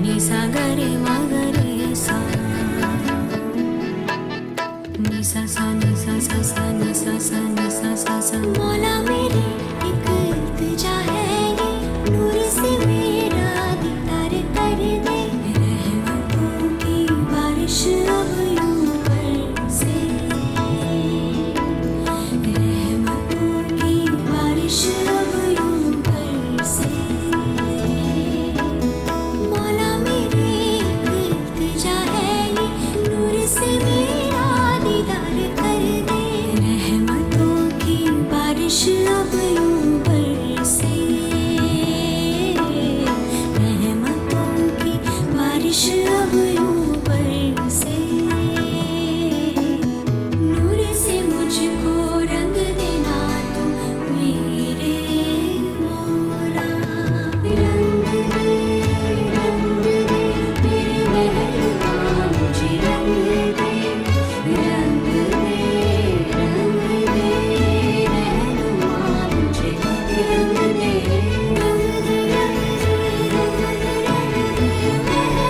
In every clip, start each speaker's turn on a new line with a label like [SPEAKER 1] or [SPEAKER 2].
[SPEAKER 1] नि सा ग रे म ग रे सा नि सा सा नि सा सा सा नि सा सा नि सा सा सा। मौला मेरी एक इल्तिजा है ये, नूर से मेरा दीदार कर दे। रहमतों की बारिश अब यूं बरसे, रहमतों की बारिश अब यूं बरसे। मौला मेरी एक इल्तिजा है ये, नूर से मेरा दीदार कर दे। रहमतों की बारिश अब यूं बरसे, रहमतों की बारिश अब यूं बरसे। नूर से मुझको रंग देना तू मेरे मौला। रंग दे मेरे मेहरबान, मुझे रंग दे, रंग दे, रंग दे रहनुमा, मुझे रंग दे, रंग दे, रंग दे, रंग दे, रंग दे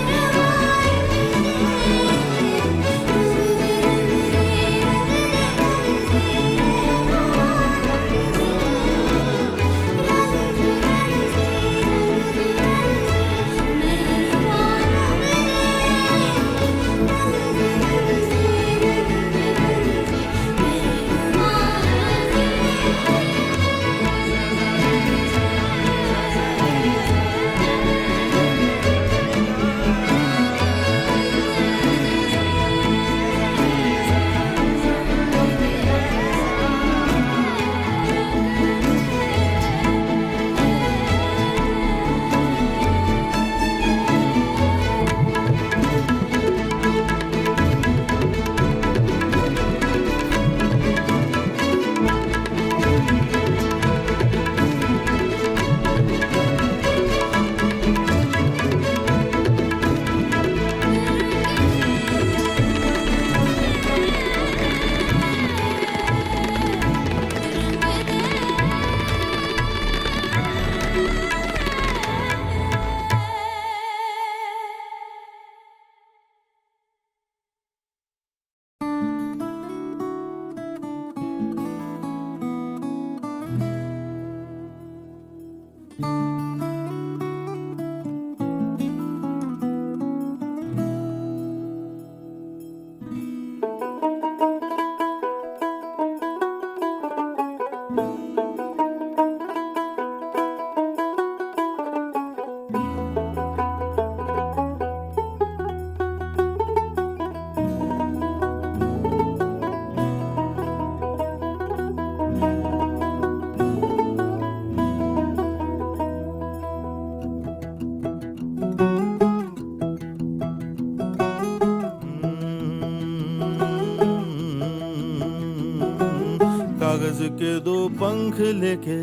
[SPEAKER 2] कागज के दो पंख लेके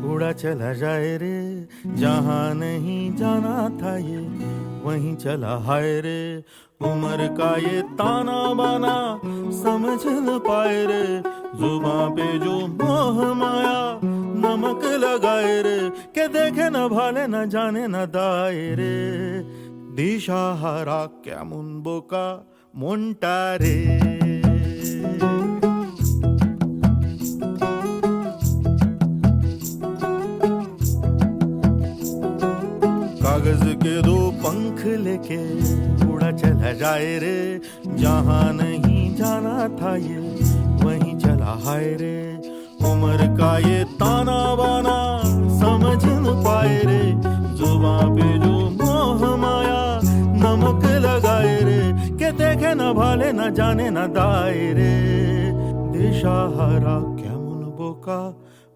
[SPEAKER 2] उड़ा चला जाए रे, जहाँ नहीं जाना था ये वहीं चला हाय रे। उम्र का ये ताना बाना समझ न पाए रे, जुबां पे जो मोह माया नमक लगाए रे। के देखे न भाले न जाने न दाए रे, दिशा हरा क्या मुनबोका मोन्टारे। कागज के दो पंख लेके उड़ा चला जाए रे, जहाँ नहीं जाना था ये वहीं चला हाय रे। उम्र का ये ताना बाना समझ न पाए रे, जुबां पे जो मोह माया नमक लगाए रे। के देखे न भाले न जाने न दाए रे, दिशा हरा क्या मुनबोका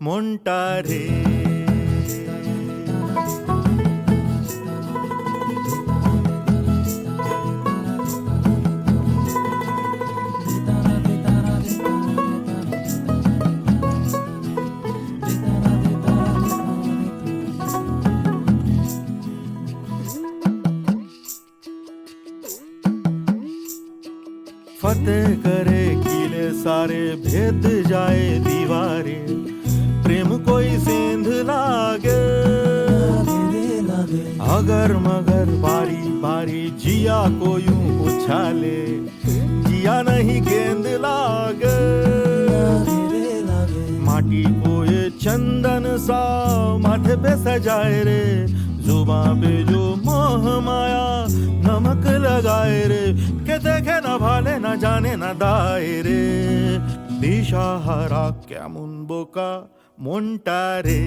[SPEAKER 2] मोन्टारे। फतेह करे किले सारे, भेद जाए दीवारे। प्रेम कोई सेंध लागे, अगर मगर बारी सारी जिया को यूं उछाले, जिया नहीं गेंद लागे, माटी को ये चंदन सा माथे पे सजाए रे, जुबां पे जो मोह माया नमक लगाए रे, के देखे न भाले न जाने न दाए रे, দিশাহারা কেমন বোকা মনটা রে।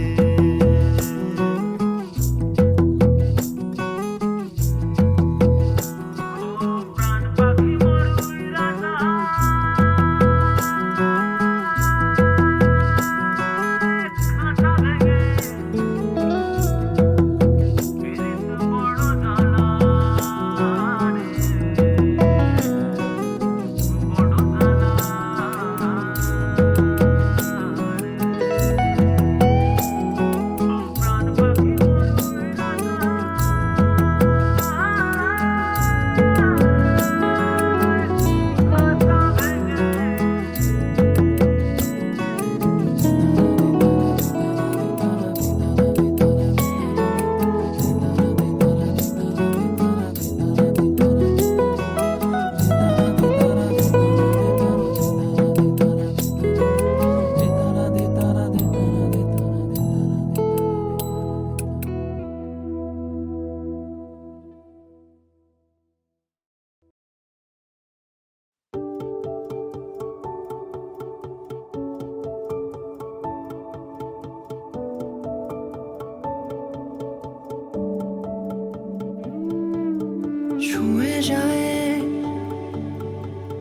[SPEAKER 3] ছুঁয়ে যায়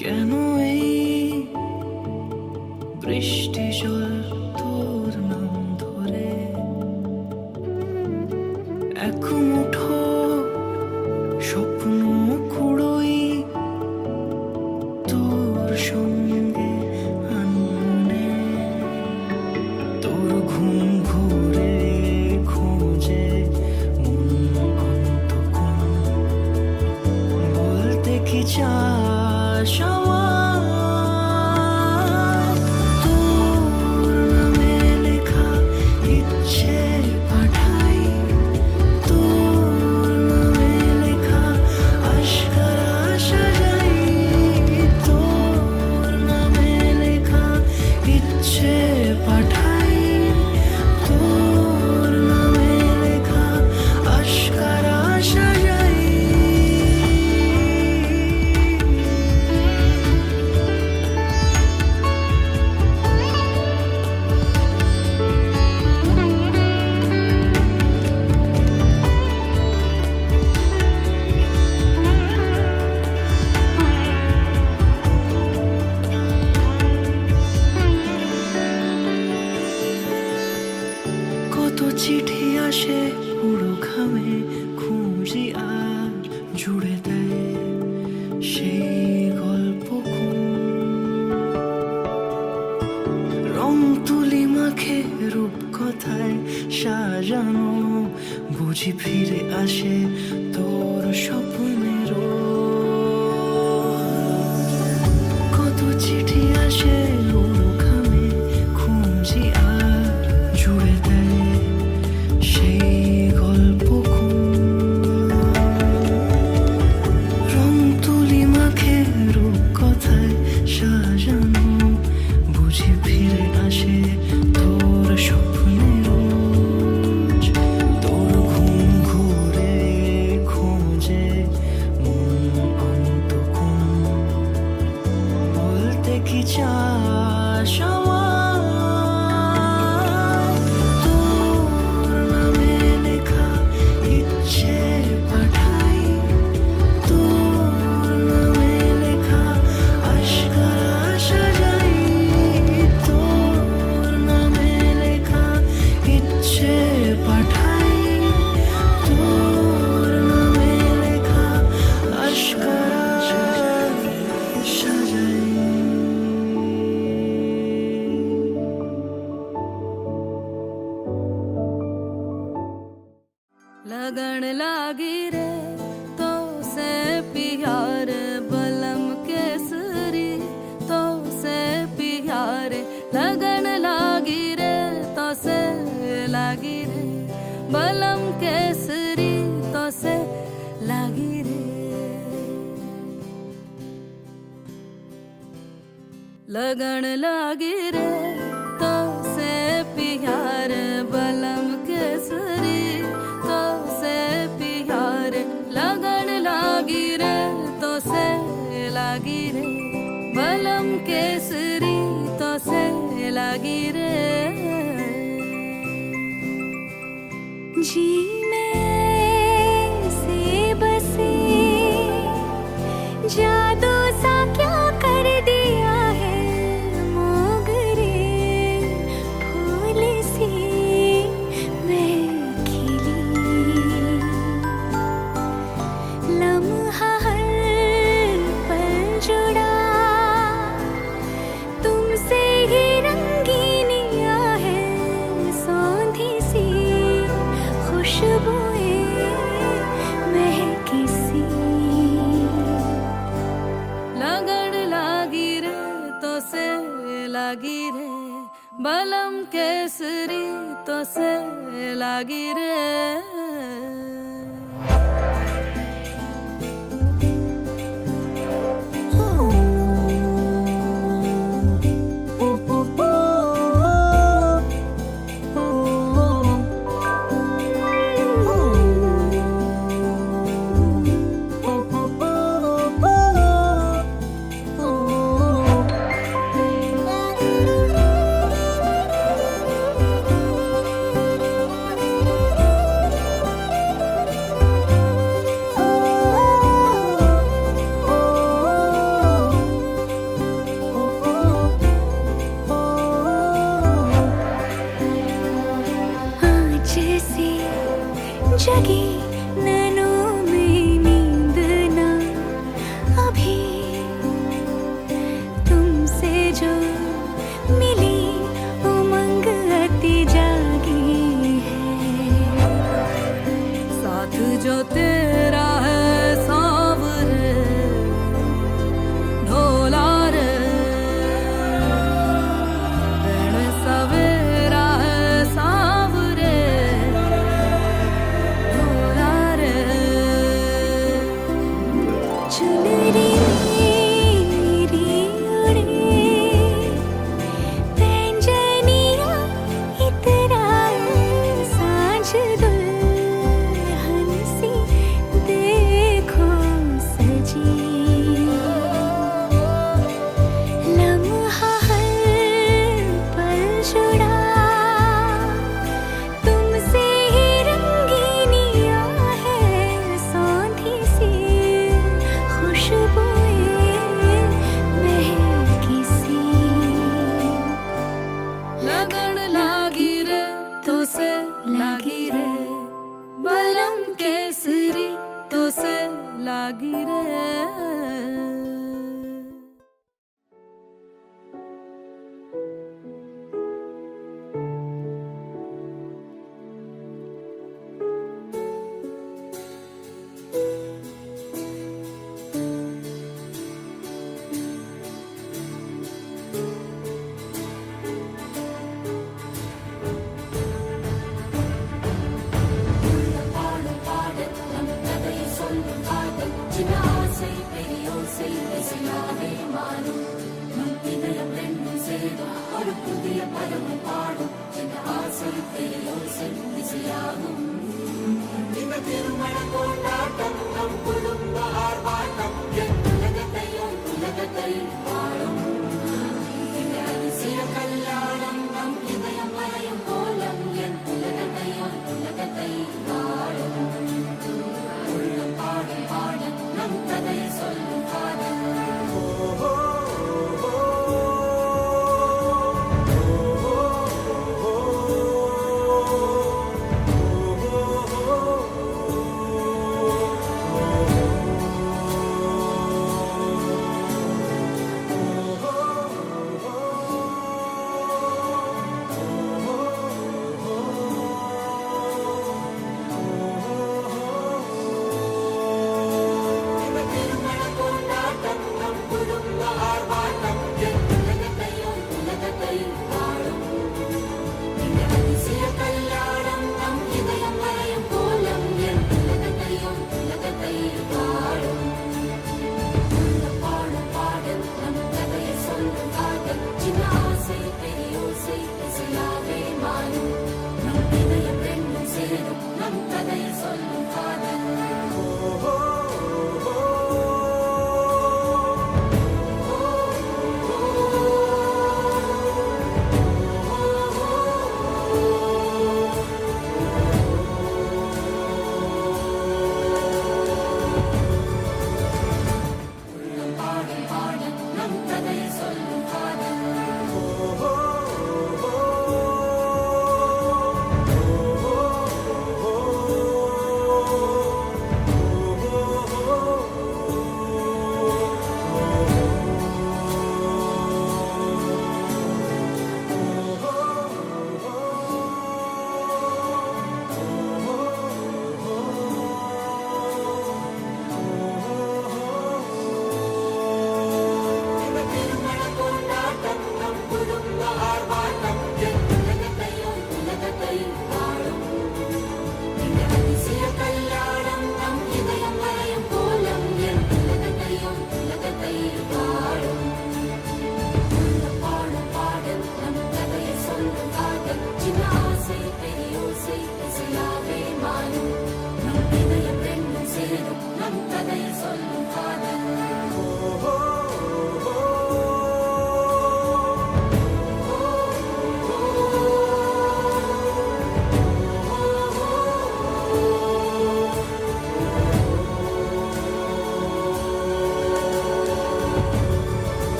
[SPEAKER 3] কেন এই বৃষ্টি জল তোর নাম ধরে, এক মুঠো স্বপ্ন কুড়োই তোর সঙ্গে আনমনে, তোর ঘুম ঘুরে খোঁজে মন অন্তকোণ, বলতে কি চাস আমায়, তোর নামে লেখা ইচ্ছে পাঠাই, তোর নামে লেখা আশকারা সাজাই, তোর নামে লেখা ইচ্ছে পাঠাই, তোর নামে লেখা আশকারা সাজাই। কত চিঠি আসে পুরো ঘামে, খুঁজি আর জুড়ে দেয় সেই গল্প রং তুলি মাখে রূপ কথায় সাজানো, বুঝি ফিরে আসে তোর স্বপ্নের, কত চিঠি আসে পুরো ঘামে, খুঁজি আর জুড়ে দেয় সেই গল্প রং তুলি মাখে রূপ কথায় সাজানো, বুঝি ফিরে আসে তোর স্বপ্নের, তোর ঘুম ঘুরে
[SPEAKER 4] लगन लागी रे तो से प्यार बलम केसरी तो से प्यार लगन लागी रे तो से लागी रे बलम केसरी तो से लागी रे
[SPEAKER 1] जी में से बसे जादू सा क्या कर दिया है मोगरे फूल सी मैं खिली लम्हा हर पल जुड़ा तुमसे ही रंगीनिया है सौंधी सी खुशबुएं महकी सी
[SPEAKER 4] लगन लागी रे तो से लागी रे बलम केसरी तो से लागी रे
[SPEAKER 1] जगी नैनों में नींद ना अभी तुमसे जो मिली उमंग अति जागी है
[SPEAKER 4] साथ जो तेरा है सांवरे ढोला रे रण सवेरा है सांवरे ढोला रे
[SPEAKER 1] चुनरी मेरी उड़े पैंजनिया इतराए सांझ दुल्हन सी देखो सजी लम्हा हर पल जुड़ा तुमसे ही रंगीनिया है सौंधी सी खुशबुएं महकी सी
[SPEAKER 4] लगन लागी रे तो से लागी रे बलम केसरी तो से लागी रे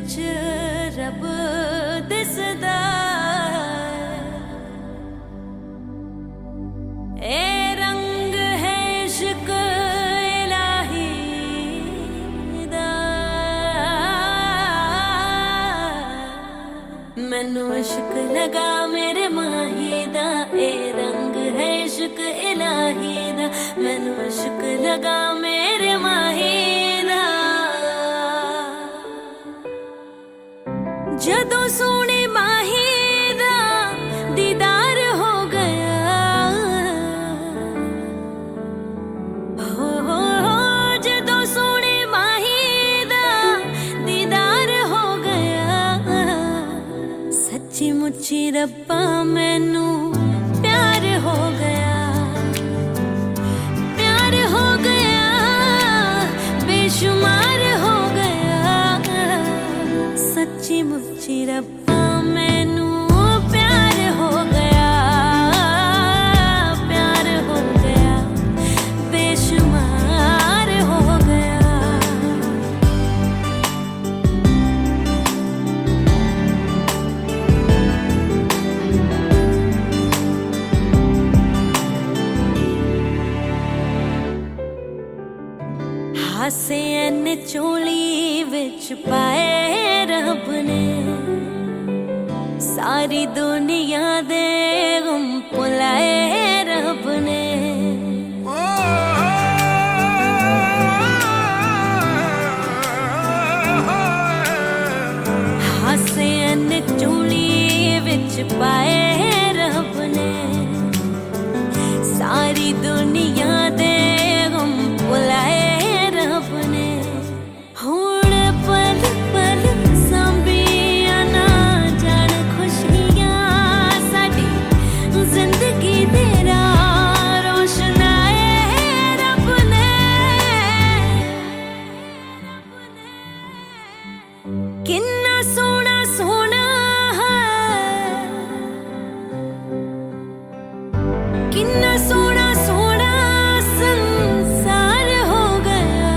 [SPEAKER 1] विच रब दिसदा ए रंग है इश्क इलाही दा मैनू इश्क लगा मेरे माही दा ए रंग है इश्क इलाही दा मैनू इश्क लगा मेरे माही दा जदों सोने माही दा दीदार हो गया हो जदों सोने माही दा दीदार हो गया सच्ची मुच्ची रब्बा मैनू प्यार हो गया बेशुमार हो गया सच्ची मुच्ची रब्बा मैनू प्यार हो गया बेशुमार हो गया हासे एन चोली विच पाए रब ने सारी दुनिया दे गम भुलाए रब ने हासे एन चोली विच पाए रब ने सारी दुनिया दे गम भुलाए किन्ना सोना सोना किन्ना सोना सोना संसार हो गया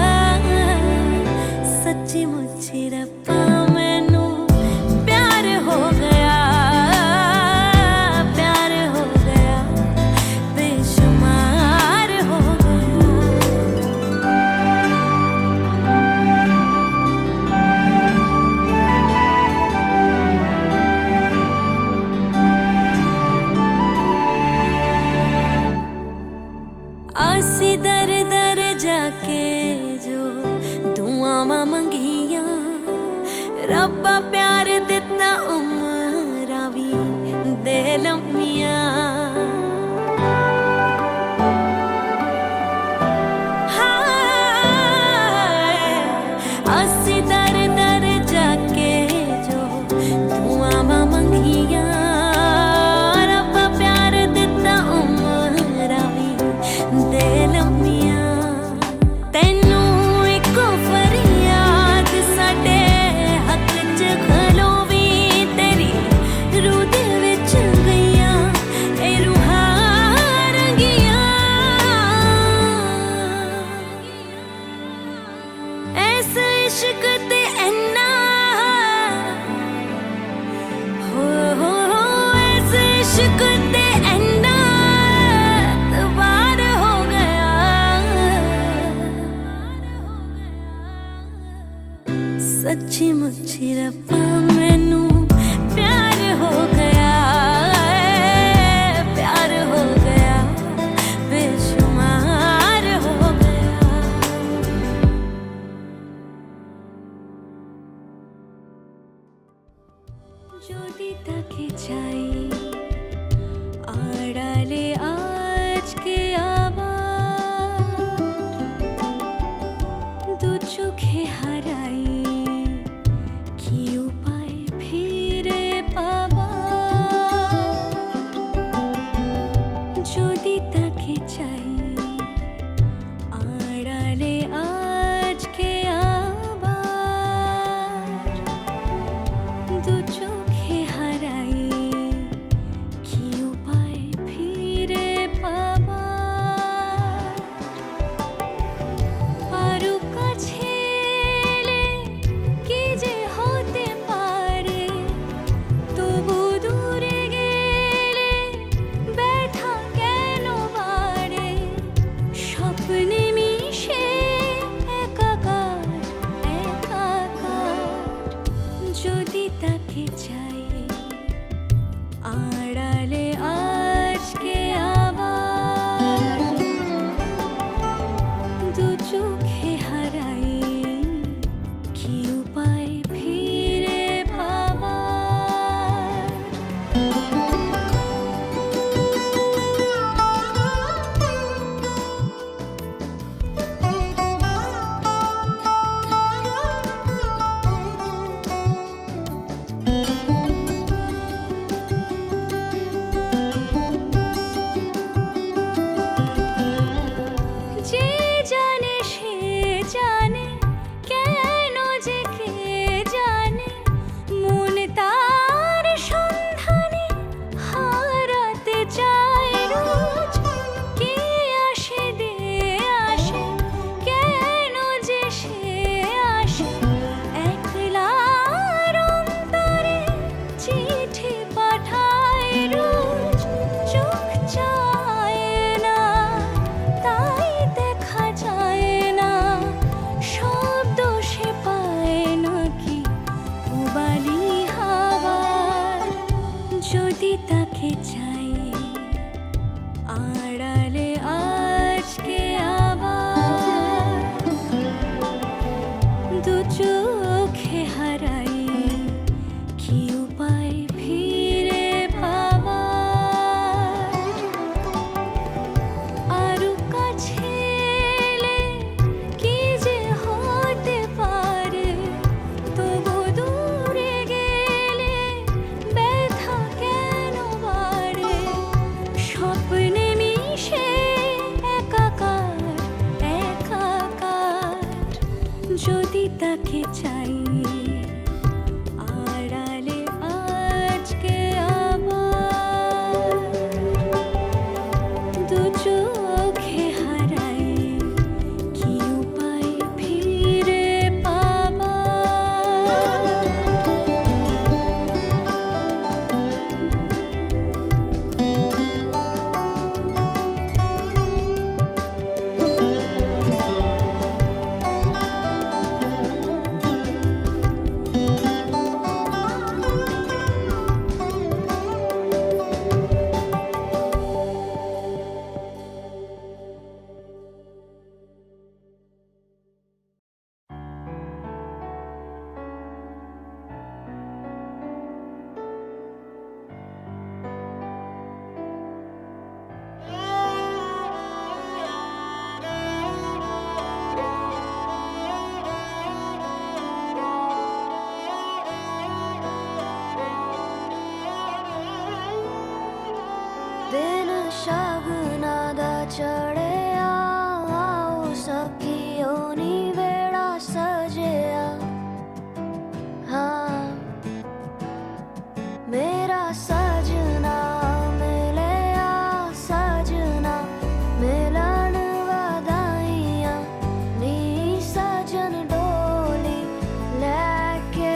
[SPEAKER 1] सच्ची मुच्ची रब्बा मैनू प्यार हो गया बेशुमार हो गया आसी दर दर जाके जो दुआवां मंगिया रब्बा प्यार दिता उमरां वी दे लम्मियां आसी दर दर जाके जो दुआवां मंगिया रब्बा प्यार दिता उमरां वी दे लम्मियां तैनू इको फरियाद साडे हक च खलोवी तेरी रूह दे विच गईयां ए रूहां रंगियां ऐस इश्क ते ऐना हो ऐस इश्क ते ऐना सच्ची मुच्ची रब्बा मैनू प्यार हो गया बेशुमार हो गया जोदी ताके चाई आड़ाले आज के आबाद दो चोखे हराई যদি তাকে চাই আড়ালে আজকে আবার দু চোখে হারাই কি উপায় ফিরে পাবার আরো কাছে এলে কি যে হতে আড়ালে আজকে আবার দু চোখে হারাই কি উপায় ফিরে ভাবার আরো কাছে এলে কি যে হতে পারে তবু দূরে গেলে ব্যথা কেন বাড়ে স্বপ্নে মিশে একাকার একাকার যদি তাকে চাই আড়ালে আজকে আবার দু চোখে হারাই কি উপায় ফিরে পাবার
[SPEAKER 5] दिन शगुना दा चढ़िया आओ सखियो नी वेड़ा सजिया हाँ मेरा सजना मिलिया सजना मिलन वधाइया नी सजन डोली लेके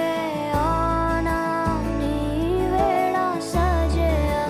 [SPEAKER 5] आना नी वेड़ा सजिया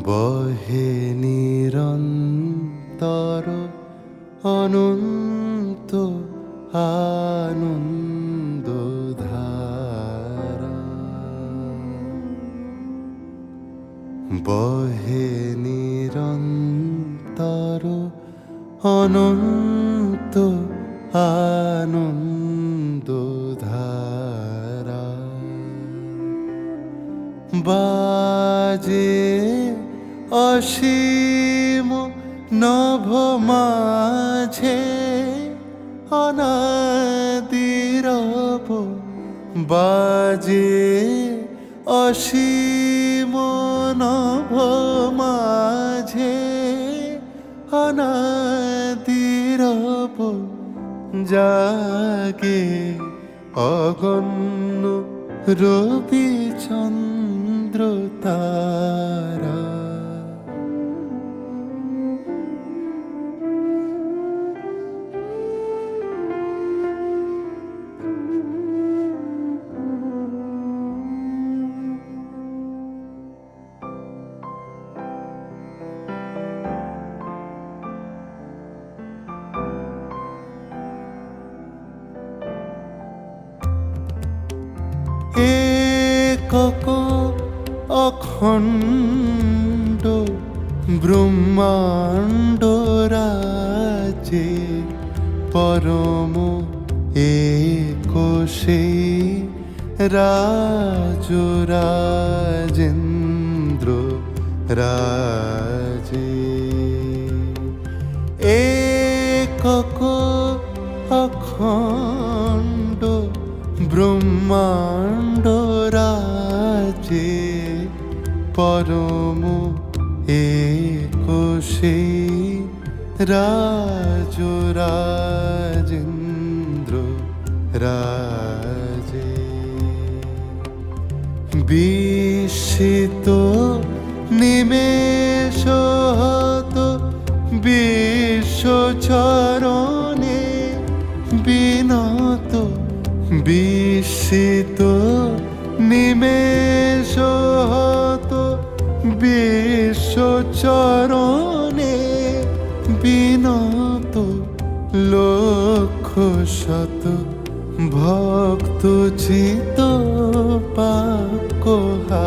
[SPEAKER 2] বহে নিরন্তর অনন্ত আনন্দ ধারা, বহে নিরন্তর অনন্ত আনন্দ ধারা, বাজে অসীম নভ মাঝে অনাদিরব, বাজে অসীম নভ মাঝে অনাদিরব, জাগে অগণ্য রবি চন্দ্র তারা। একক অখণ্ড ব্রহ্মাণ্ড রাজে পরম একোষে রাজরাজেন্দ্র রাজে, একক অখণ্ড ব্রহ্মাণ্ড রাজে পরম একোষে রাজরাজেন্দ্র রাজে, বিস্মিত নিমেষ হত বিশ্বচরণে বিনত, বিস্মিত নিমেষ হত বিশ্বচরণে বিনত, লক্ষ শত ভক্ত চিত পাকহারা।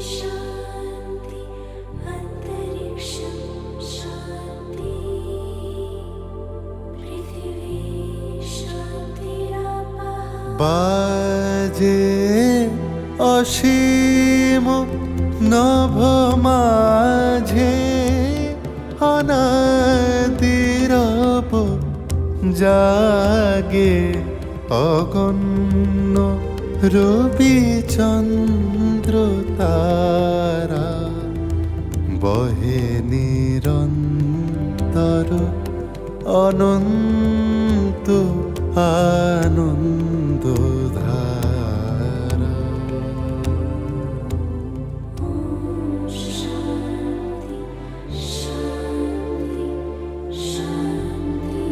[SPEAKER 1] शान्ति अन्तरिक्षं शान्ति पृथिवी शान्तिरापः।
[SPEAKER 2] বাজে অসীম নভ মাঝে অনাদিরব, জাগে অগণ্য রবি চন্দ্র তারা, বহে নিরন্তর অনন্ত আনন্দ ধারা।
[SPEAKER 1] शान्ति शान्ति शान्ति।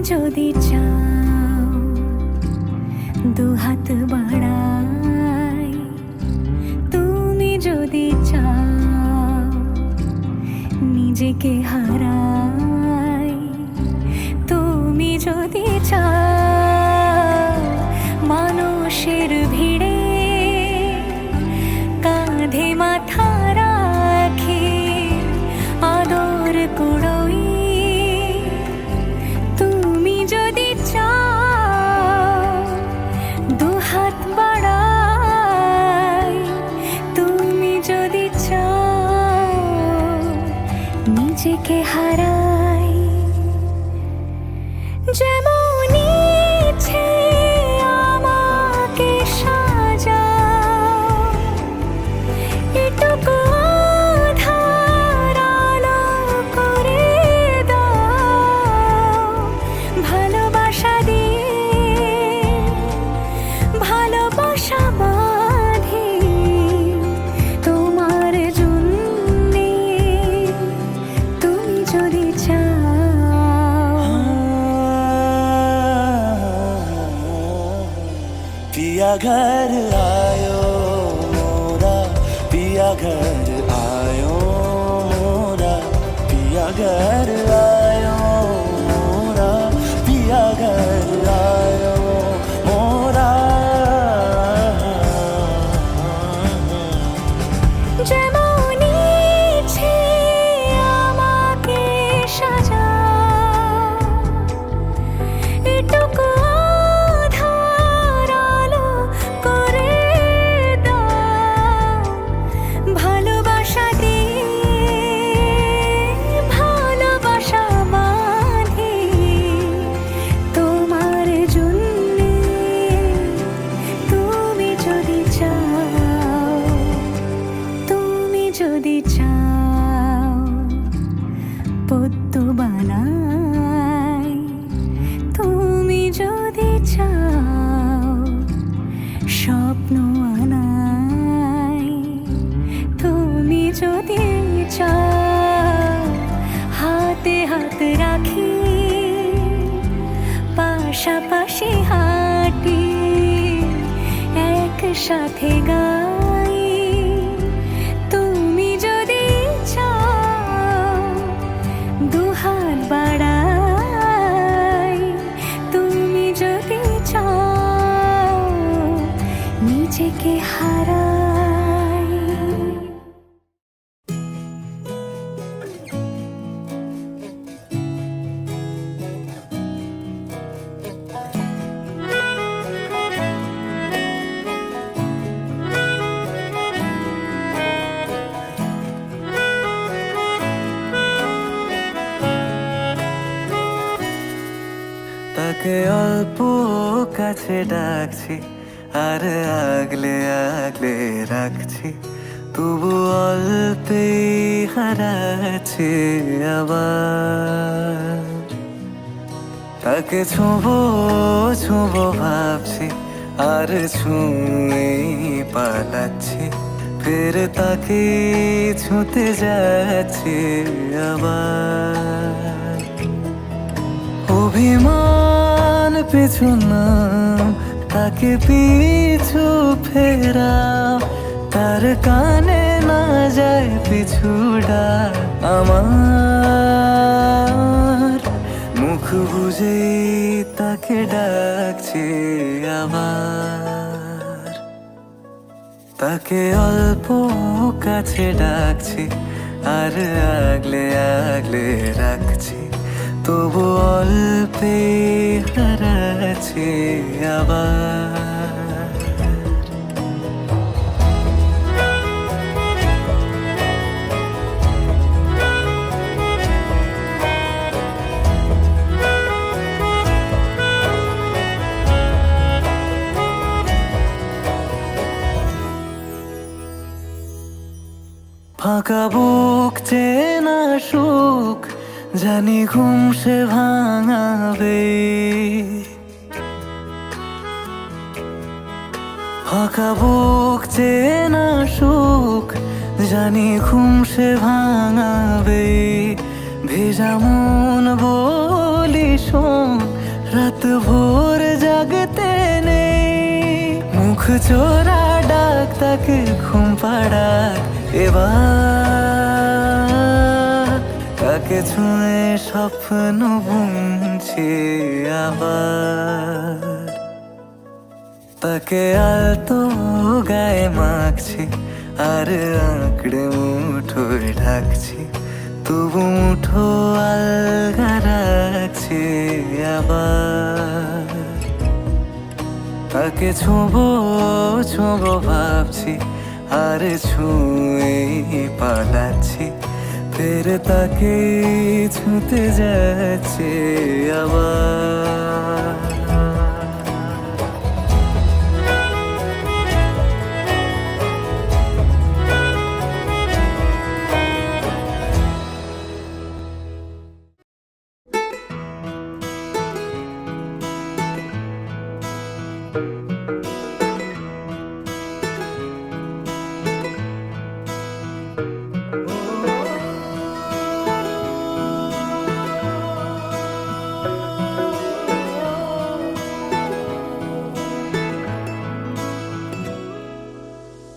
[SPEAKER 1] যদি চাও দুহাত বাড়াই, তুমি যদি চাও নিজেকে হারাই, তুমি যদি চাও মানুষের ভিড়ে কাঁধে মাথা রাখি আদর কুড়োই, তুমি যদি চাও দুহাত বাড়াই, তুমি যদি চাও নিজেকে হারাই। যেমন ইচ্ছে আমাকে সাজাও, এটুকু আধার আলো করে দাও, ভালোবাসা দিয়ে ভালোবাসা বাঁধি তোমার জন্যে, তুমি যদি চাও।
[SPEAKER 3] पिया घर आयो मोरा, पिया घर आयो मोरा, पिया घर आयो मोरा, पिया घर आयो मोरा।
[SPEAKER 1] যেমন ইচ্ছে আমাকে সাজাও, এটুকু আধার আলো করে দাও, ভালোবাসা দিয়ে ভালোবাসা বাঁধি তোমার জন্যে, তুমি যদি চাও, তুমি যদি চাও পদ্ম বানাই, তুমি যদি চাও স্বপ্ন আনাই, তুমি যদি চাও হাতে হাত রাখি পাশাপাশি হাঁটি একসাথে গাই, তুমি যদি চাও দুহাত বাড়াই, তুমি যদি চাও নিজেকে হারাই।
[SPEAKER 3] তাকে অল্প কাছে ডাকছি আর আগলে আগলে রাখছি, তবু অল্পে হারাচ্ছি আবার। তাকে ছোঁবো ছোঁবো ভাবছি আর ছুঁয়ে পালাচ্ছি, ফের তাকে ছুঁতে যাচ্ছি আবার। অভিমান পিছু না তাকে পিছু ফেরাও, তার কানে না যায় পিছুডা আমার, মুখ বুঝে তাকে ডাকছি আবার। তাকে অল্প কাছে ডাকছি আর আগলে আগলে রাখছি, তবু অল্পে হারাচ্ছি আবার। ফাঁকা বুক চেনা সুখ জানি ঘুম সে ভাঙাবে, ফাঁকা বুক চেনা সুখ জানি ঘুম সে ভাঙাবে। ভেজা মন বলি শোন রাত ভোর জাগতে নেই, মুখ চোরা ডাক তাকে ঘুম পাড়াক এবার। তাকে ছুঁয়ে স্বপ্ন বুনছি আবার, তাকে আলতো গায়ে মাখছি আর আঁকড়ে মুঠোয় ঢাকছি, তবু মুঠো আলগা রাখছি আবার। তাকে ছোঁবো ছোঁবো ভাবছি আর ছুঁয়ে পালাচ্ছি, ফের তাকে ছুঁতে যাচ্ছে আবার।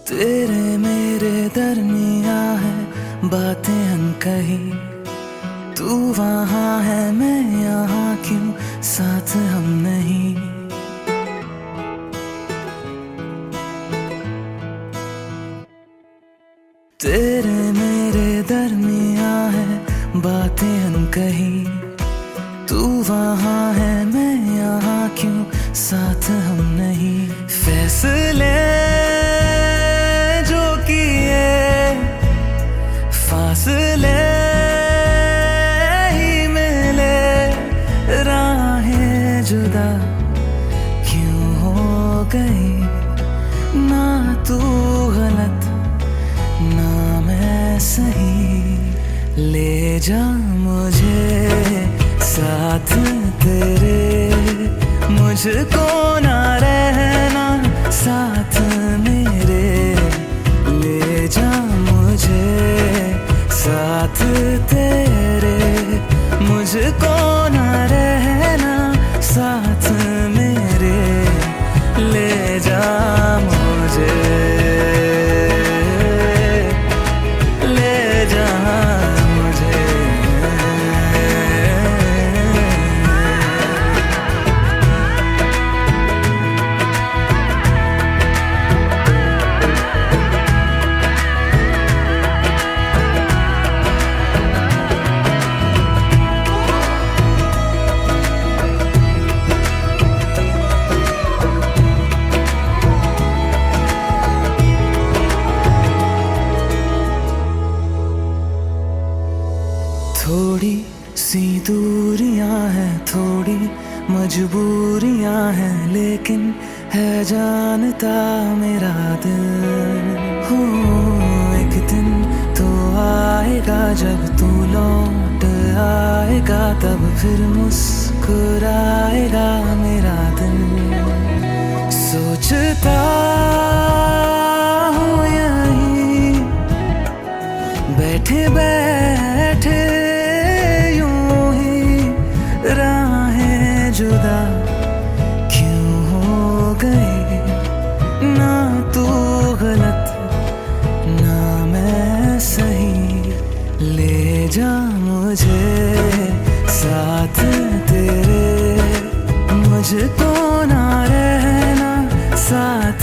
[SPEAKER 3] तेरे मेरे दरमिया है बातें अनकही, तू वहाँ है मैं यहाँ क्यों साथ हम नहीं। तेरे मेरे दरमिया है बातें अनकही, तू वहाँ है मैं यहाँ क्यों साथ हम नहीं। फैसले जो किए फासले ही मिले, राहें जुदा क्यों हो गई। ना तू गलत ना मैं सही, ले जा मुझे साथ तेरे, मुझको ना रहना साथ मेरे। ले जा मुझे साथ तेरे, मुझको ना रहना साथ मेरे। ले जा मुझे, ले जा मुझे। थोड़ी सी दूरियां हैं, थोड़ी मजबूरियां हैं, लेकिन है जानता मेरा दिल। हो एक दिन तो आएगा जब तू लौट आएगा, तब फिर मुस्कुराएगा मेरा दिल। सोचता हूँ यहीं बैठे बैठे जुदा क्यों हो गई। ना तू गलत ना मैं सही, ले जा मुझे साथ तेरे, मुझको ना रहना साथ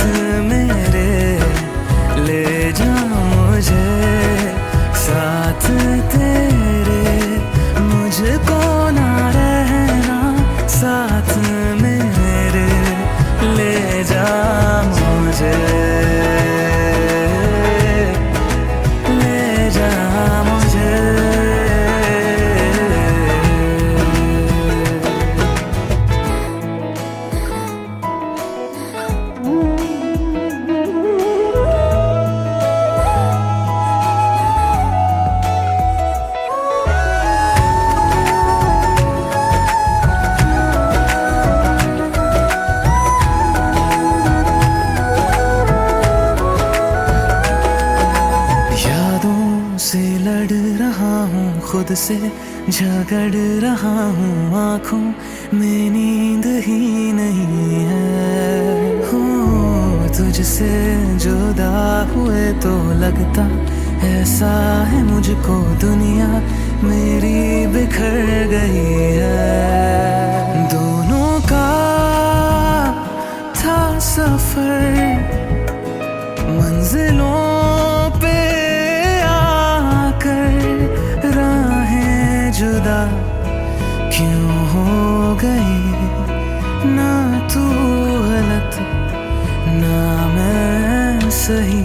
[SPEAKER 3] मेरे। ले जा मुझे साथ तेरे, मुझको ना रहना साथ मेरे। ले जा मुझे, ले जा मुझे। खुद से झगड़ रहा हूँ आंखों में नींद ही नहीं है। हो तुझसे जुदा हुए तो लगता ऐसा है मुझको दुनिया मेरी बिखर गई है। दोनों का था सफर मंजिलों पे आकर राहें जुदा क्यों हो गई। ना तू गलत ना मैं सही,